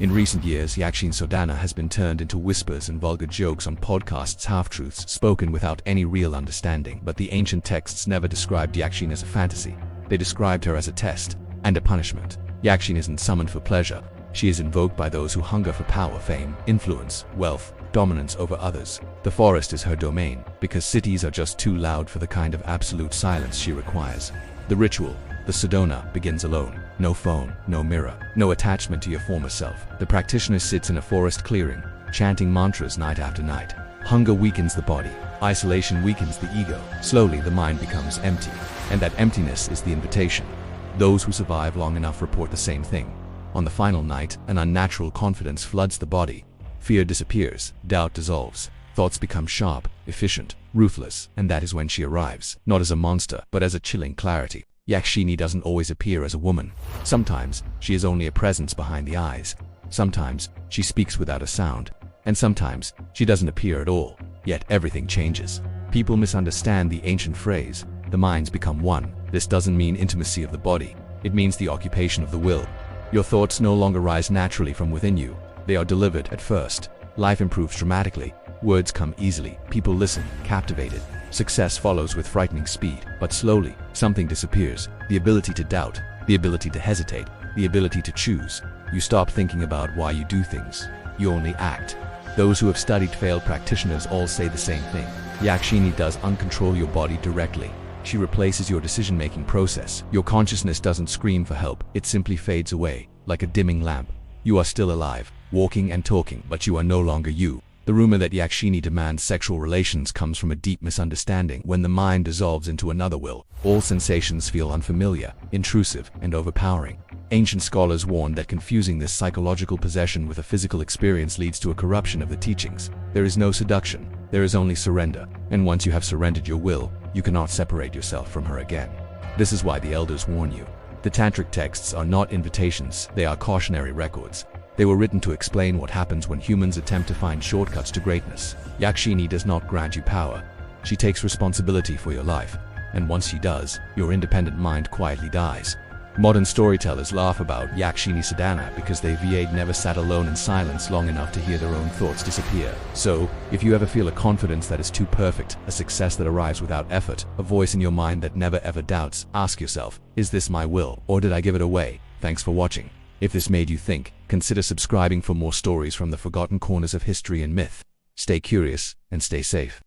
In recent years, Yakshini Sadhana has been turned into whispers and vulgar jokes on podcasts, half-truths spoken without any real understanding. But the ancient texts never described Yakshini as a fantasy. They described her as a test and a punishment. Yakshini isn't summoned for pleasure. She is invoked by those who hunger for power, fame, influence, wealth, dominance over others. The forest is her domain, because cities are just too loud for the kind of absolute silence she requires. The ritual, the sadhana, begins alone. No phone, no mirror, no attachment to your former self. The practitioner sits in a forest clearing, chanting mantras night after night. Hunger weakens the body. Isolation weakens the ego. Slowly the mind becomes empty, and that emptiness is the invitation. Those who survive long enough report the same thing. On the final night, an unnatural confidence floods the body. Fear disappears, doubt dissolves, thoughts become sharp, efficient, ruthless, and that is when she arrives, not as a monster, but as a chilling clarity. Yakshini doesn't always appear as a woman. Sometimes she is only a presence behind the eyes. Sometimes she speaks without a sound. And sometimes she doesn't appear at all. Yet everything changes. People misunderstand the ancient phrase, the minds become one. This doesn't mean intimacy of the body. It means the occupation of the will. Your thoughts no longer rise naturally from within you. They are delivered at first. Life improves dramatically. Words come easily. People listen, captivated. Success follows with frightening speed. But slowly, something disappears. The ability to doubt, the ability to hesitate, the ability to choose. You stop thinking about why you do things. You only act. Those who have studied failed practitioners all say the same thing. Yakshini does uncontrol your body directly. She replaces your decision-making process. Your consciousness doesn't scream for help. It simply fades away, like a dimming lamp. You are still alive, walking and talking, but you are no longer you. The rumor that Yakshini demands sexual relations comes from a deep misunderstanding. When the mind dissolves into another will, all sensations feel unfamiliar, intrusive, and overpowering. Ancient scholars warn that confusing this psychological possession with a physical experience leads to a corruption of the teachings. There is no seduction, there is only surrender. And once you have surrendered your will, you cannot separate yourself from her again. This is why the elders warn you. The tantric texts are not invitations, they are cautionary records. They were written to explain what happens when humans attempt to find shortcuts to greatness. Yakshini does not grant you power. She takes responsibility for your life. And once she does, your independent mind quietly dies. Modern storytellers laugh about Yakshini Sadhana because they never sat alone in silence long enough to hear their own thoughts disappear. So, if you ever feel a confidence that is too perfect, a success that arrives without effort, a voice in your mind that never ever doubts, ask yourself, is this my will, or did I give it away? Thanks for watching. If this made you think, consider subscribing for more stories from the forgotten corners of history and myth. Stay curious and stay safe.